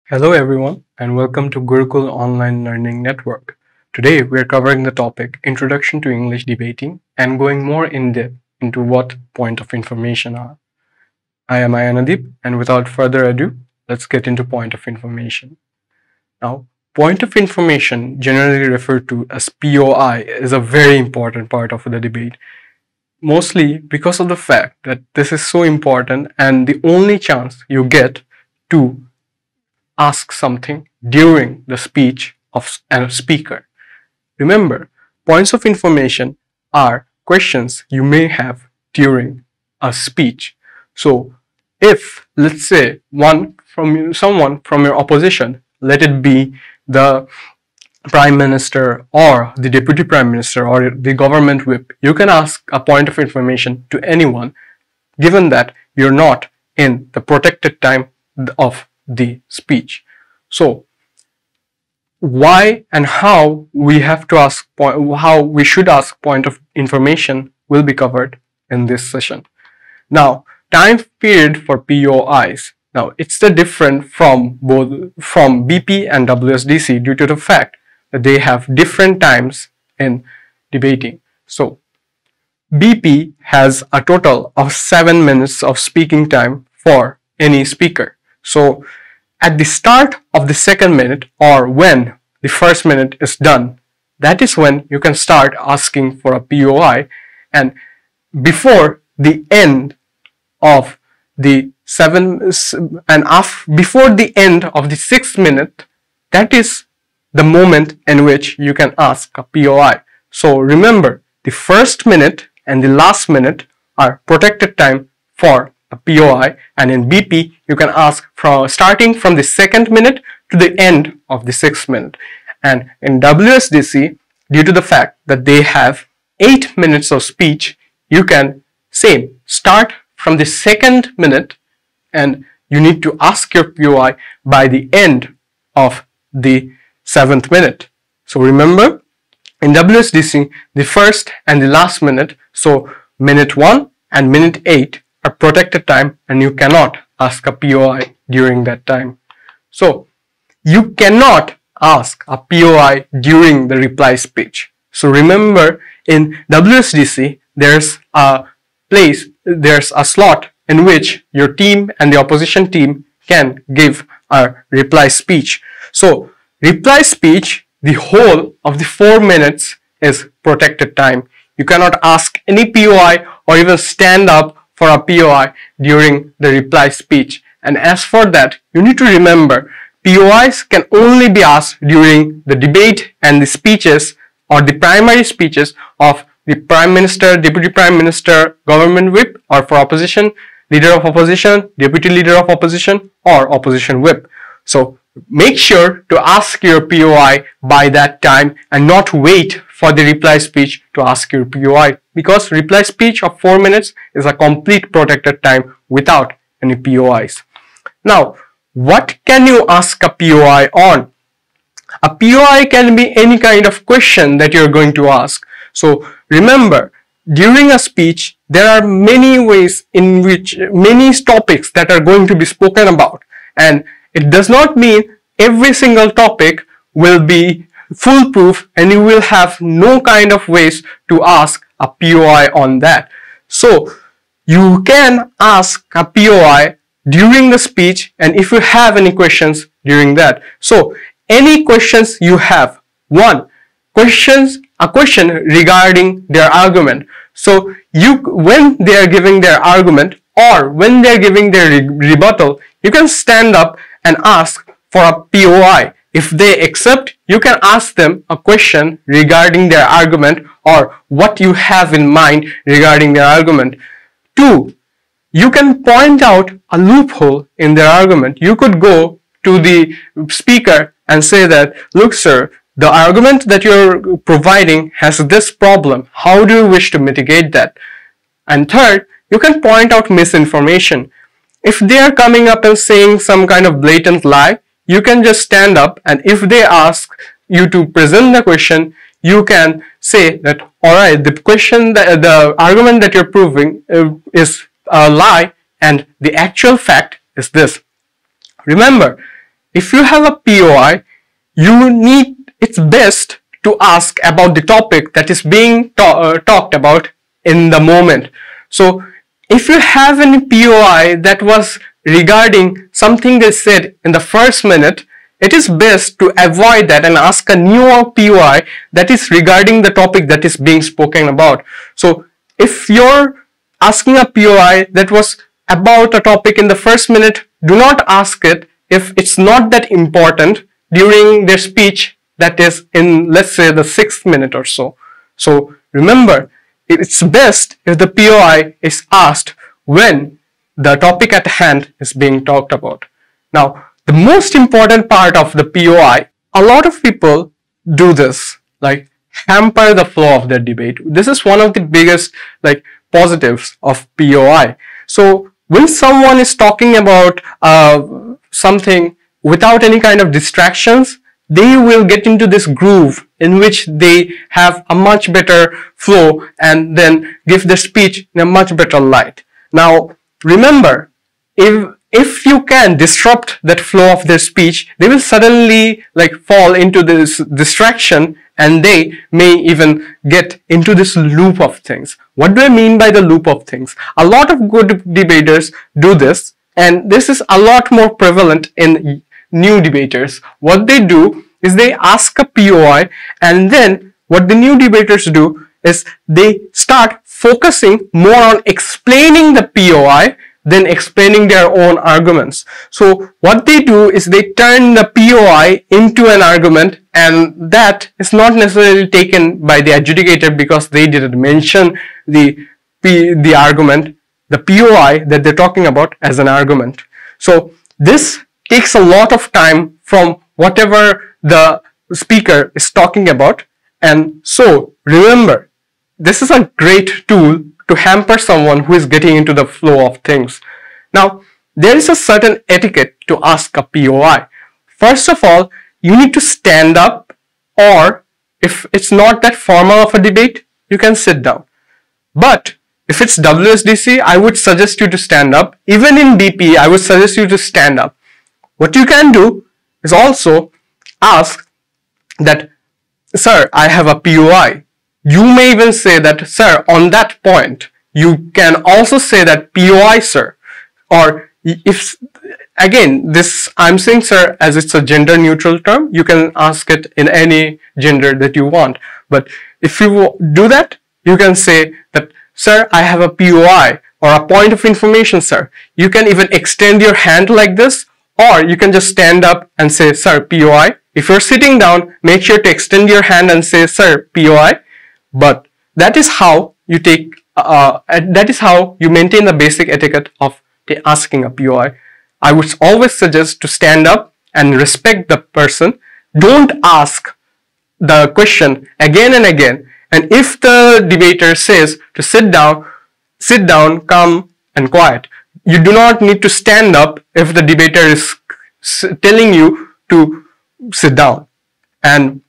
Hello everyone and welcome to Gurukul Online Learning Network. Today we are covering the topic Introduction to English Debating and going more in depth into what point of information are. I am Aian Adib and without further ado, let's get into point of information. Now, point of information, generally referred to as POI, is a very important part of the debate. Mostly because of the fact that this is so important and the only chance you get to ask something during the speech of a speaker. Remember, points of information are questions you may have during a speech. So, if let's say someone from your opposition, let it be the Prime Minister or the Deputy Prime Minister or the government whip, you can ask a point of information to anyone, given that you're not in the protected time of the speech. So, why and how we should ask point of information will be covered in this session. Now, time period for POIs. Now, it's different from BP and WSDC due to the fact that they have different times in debating. So, BP has a total of 7 minutes of speaking time for any speaker. So, at the start of the second minute or when the first minute is done, that is when you can start asking for a POI, and before the end of the before the end of the 6th minute, that is the moment in which you can ask a POI. So remember, the first minute and the last minute are protected time for a POI, and in BP you can ask starting from the 2nd minute to the end of the 6th minute. And in WSDC, due to the fact that they have 8 minutes of speech, you can start from the 2nd minute and you need to ask your POI by the end of the 7th minute. So remember, in WSDC, the first and the last minute, so minute 1 and minute 8 are protected time and you cannot ask a POI during that time. So you cannot ask a POI during the reply speech. So remember, in WSDC, there's a slot in which your team and the opposition team can give a reply speech. So reply speech, the whole of the 4 minutes is protected time. You cannot ask any POI or even stand up for a POI during the reply speech. And as for that, you need to remember, POIs can only be asked during the debate and the speeches or the primary speeches of the Prime Minister, Deputy Prime Minister, Government Whip, or for opposition, Leader of Opposition, Deputy Leader of Opposition, or Opposition Whip. So make sure to ask your POI by that time and not wait for the reply speech to ask your POI, because reply speech of 4 minutes is a complete protected time without any POIs. Now, what can you ask a POI on? A POI can be any kind of question that you're going to ask. So remember, during a speech, there are many ways in which many topics that are going to be spoken about, and it does not mean every single topic will be foolproof and you will have no kind of ways to ask a POI on that. So you can ask a POI during the speech, and if you have any questions during that. So any questions you have, a question regarding their argument. So when they are giving their argument or when they are giving their rebuttal, you can stand up and ask for a POI. If they accept, you can ask them a question regarding their argument or what you have in mind regarding their argument. 2, you can point out a loophole in their argument. You could go to the speaker and say that, look sir, the argument that you're providing has this problem. How do you wish to mitigate that? And 3rd, you can point out misinformation. If they are coming up and saying some kind of blatant lie, you can just stand up, and if they ask you to present the question, you can say that, alright, the argument that you're proving is a lie and the actual fact is this. Remember, if you have a POI, it's best to ask about the topic that is being talked about in the moment. So if you have any POI that was regarding something they said in the first minute, it is best to avoid that and ask a new POI that is regarding the topic that is being spoken about. So if you're asking a POI that was about a topic in the first minute, do not ask it if it's not that important during their speech that is in, let's say, the 6th minute or so. So remember, it's best if the POI is asked when the topic at hand is being talked about. Now, the most important part of the POI, a lot of people do this, like hamper the flow of the debate. This is one of the biggest positives of POI. So when someone is talking about something without any kind of distractions, they will get into this groove in which they have a much better flow and then give the speech in a much better light. Now, remember, if you can disrupt that flow of their speech, they will suddenly fall into this distraction and they may even get into this loop of things. What do I mean by the loop of things? A lot of good debaters do this, and this is a lot more prevalent in new debaters. What they do is they ask a POI, and then what the new debaters do is they start focusing more on explaining the POI than explaining their own arguments. So what they do is they turn the POI into an argument, and that is not necessarily taken by the adjudicator because they didn't mention the argument, the POI that they're talking about as an argument. So this takes a lot of time from whatever the speaker is talking about, and so remember, this is a great tool to hamper someone who is getting into the flow of things. Now, there is a certain etiquette to ask a POI. First of all, you need to stand up, or if it's not that formal of a debate, you can sit down. But if it's WSDC, I would suggest you to stand up. Even in DP, I would suggest you to stand up. What you can do is also ask that, sir, I have a POI. You may even say that, sir, on that point. You can also say that POI, sir. Or if, again, this I'm saying sir as it's a gender neutral term, you can ask it in any gender that you want. But if you do that, you can say that, sir, I have a POI or a point of information, sir. You can even extend your hand like this, or you can just stand up and say, sir, POI. If you're sitting down, make sure to extend your hand and say, sir, POI. But that is how you maintain the basic etiquette of asking a POI. I would always suggest to stand up and respect the person. Don't ask the question again and again. And if the debater says to sit down, calm and quiet. You do not need to stand up if the debater is telling you to sit down. And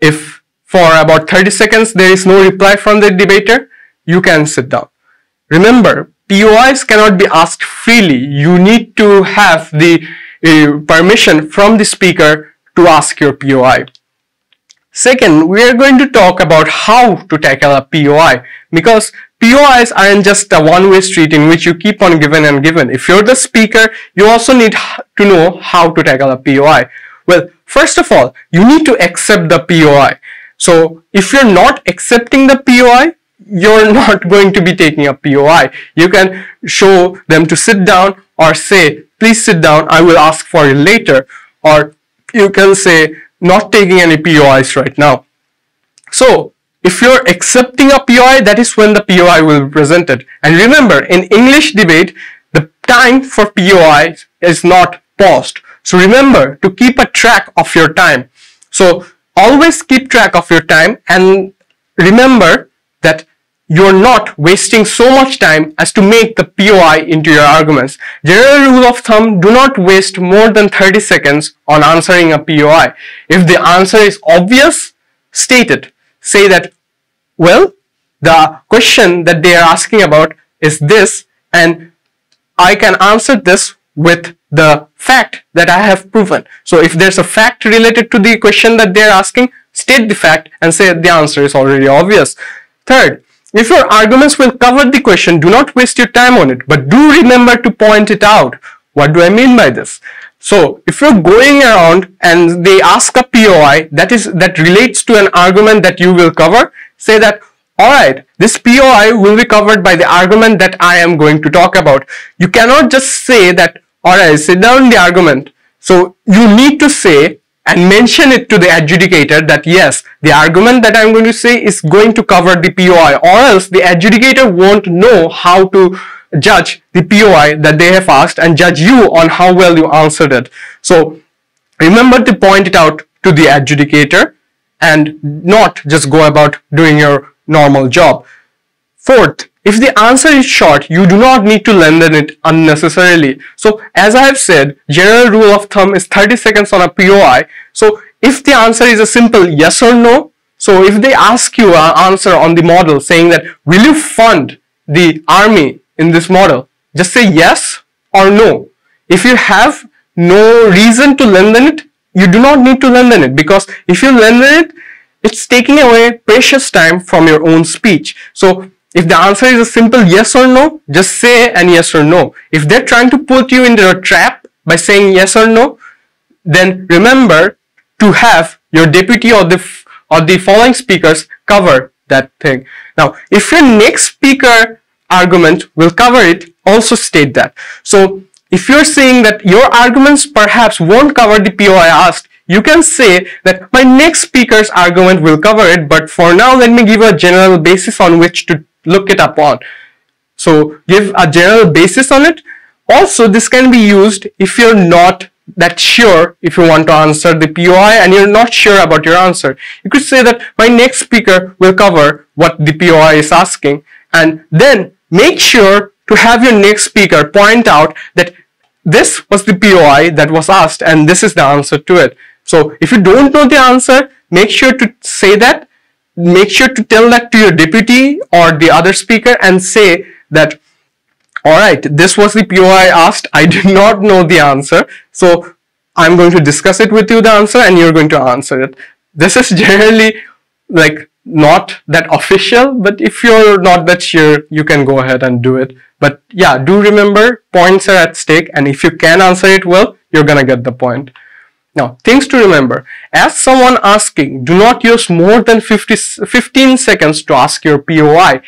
if for about 30 seconds there is no reply from the debater, you can sit down. Remember, POIs cannot be asked freely. You need to have the permission from the speaker to ask your POI. Second, we are going to talk about how to tackle a POI, because POIs aren't just a one-way street in which you keep on giving and giving. If you're the speaker, you also need to know how to tackle a POI. Well, first of all, you need to accept the POI. So if you're not accepting the POI, you're not going to be taking a POI. You can show them to sit down or say, please sit down, I will ask for it later. Or you can say, not taking any POIs right now. So if you're accepting a POI, that is when the POI will be presented. And remember, in English debate, the time for POI is not paused. So remember to keep a track of your time. So always keep track of your time, and remember that you're not wasting so much time as to make the POI into your arguments. General rule of thumb, do not waste more than 30 seconds on answering a POI. If the answer is obvious, state it. Say that, well, the question that they are asking about is this, and I can answer this with the fact that I have proven. So if there's a fact related to the question that they're asking, state the fact and say the answer is already obvious. Third, if your arguments will cover the question, do not waste your time on it, but do remember to point it out. What do I mean by this? So if you're going around and they ask a POI that relates to an argument that you will cover, say that, alright, this POI will be covered by the argument that I am going to talk about. You cannot just say that, alright, sit down the argument. So you need to say and mention it to the adjudicator that yes, the argument that I'm going to say is going to cover the POI, or else the adjudicator won't know how to judge the POI that they have asked and judge you on how well you answered it. So remember to point it out to the adjudicator and not just go about doing your normal job. Fourth, if the answer is short, you do not need to lengthen it unnecessarily. So as I have said, general rule of thumb is 30 seconds on a POI. So if the answer is a simple yes or no, so if they ask you an answer on the model saying that, will you fund the army in this model, just say yes or no. If you have no reason to lengthen it, you do not need to lengthen it, because if you lengthen it, it's taking away precious time from your own speech. So if the answer is a simple yes or no, just say an yes or no. If they're trying to put you into a trap by saying yes or no, then remember to have your deputy or the following speakers cover that thing. Now, if your next speaker argument will cover it, also state that. So if you're saying that your arguments perhaps won't cover the POI asked, you can say that my next speaker's argument will cover it, but for now let me give a general basis on which to look it up on. So give a general basis on it. Also, this can be used if you're not that sure if you want to answer the POI and you're not sure about your answer. You could say that my next speaker will cover what the POI is asking, and then make sure to have your next speaker point out that this was the POI that was asked and this is the answer to it. So if you don't know the answer, make sure to say that. Make sure to tell that to your deputy or the other speaker and say that, alright, this was the POI asked, I did not know the answer, so I'm going to discuss it with you, the answer, and you're going to answer it. This is generally like not that official, but if you're not that sure, you can go ahead and do it. But yeah, do remember, points are at stake, and if you can answer it well, you're gonna get the point. Now, things to remember. As someone asking, do not use more than 15 seconds to ask your POI.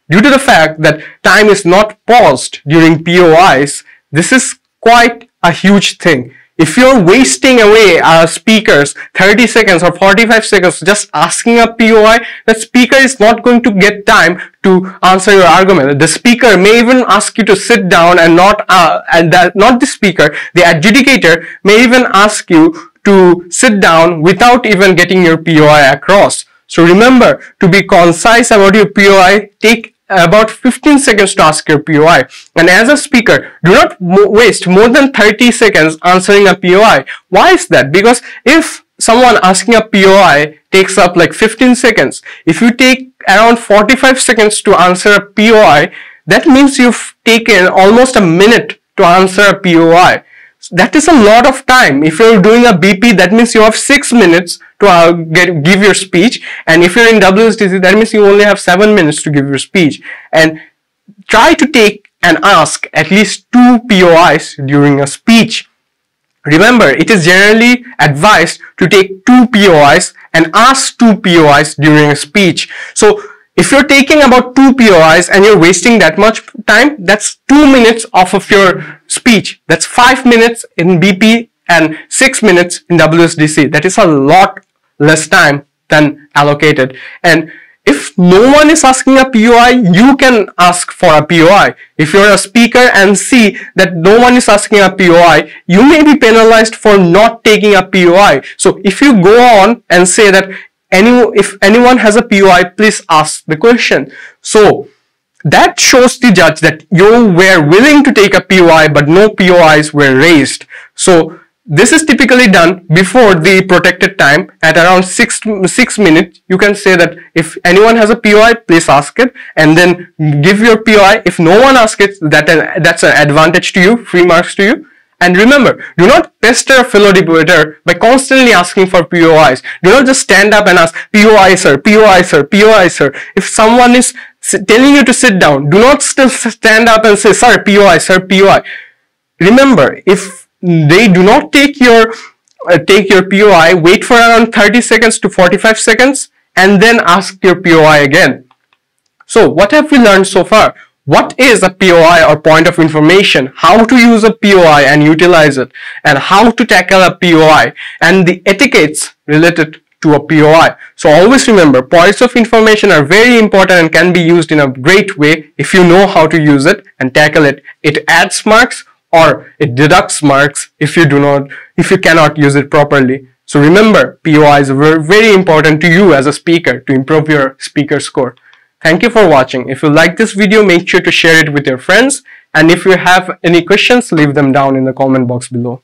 Due to the fact that time is not paused during POIs, this is quite a huge thing. If you're wasting away speakers 30 seconds or 45 seconds just asking a POI, the speaker is not going to get time to answer your argument. The speaker may even ask you to sit down and not the speaker, the adjudicator may even ask you to sit down without even getting your POI across. So remember to be concise about your POI. Take about 15 seconds to ask your POI. And as a speaker, do not waste more than 30 seconds answering a POI. Why is that? Because if someone asking a POI takes up like 15 seconds, if you take around 45 seconds to answer a POI, that means you've taken almost a minute to answer a POI. That is a lot of time. If you're doing a BP, that means you have 6 minutes to give your speech, and if you're in WSDC, that means you only have 7 minutes to give your speech. And try to take and ask at least 2 POIs during a speech. Remember, it is generally advised to take 2 POIs and ask 2 POIs during a speech. So if you're taking about 2 POIs and you're wasting that much time, that's 2 minutes off of your speech. That's 5 minutes in BP and 6 minutes in WSDC. That is a lot less time than allocated. And if no one is asking a POI, you can ask for a POI. If you're a speaker and see that no one is asking a POI, you may be penalized for not taking a POI. So if you go on and say that if anyone has a POI, please ask the question. So that shows the judge that you were willing to take a POI, but no POIs were raised. So this is typically done before the protected time at around 6 minutes. You can say that if anyone has a POI, please ask it and then give your POI. If no one asks it, that's an advantage to you, free marks to you. And remember, do not pester a fellow debater by constantly asking for POIs. Do not just stand up and ask, POI sir, POI sir, POI sir. If someone is telling you to sit down, do not still stand up and say, sir, POI, sir, POI. Remember, if they do not take your POI, wait for around 30 seconds to 45 seconds and then ask your POI again. So what have we learned so far? What is a POI or point of information? How to use a POI and utilize it, and how to tackle a POI and the etiquettes related to a POI. So always remember, points of information are very important and can be used in a great way if you know how to use it and tackle it. It adds marks or it deducts marks if you cannot use it properly. So remember, POIs are very important to you as a speaker to improve your speaker score. Thank you for watching. If you like this video, make sure to share it with your friends. And if you have any questions, leave them down in the comment box below.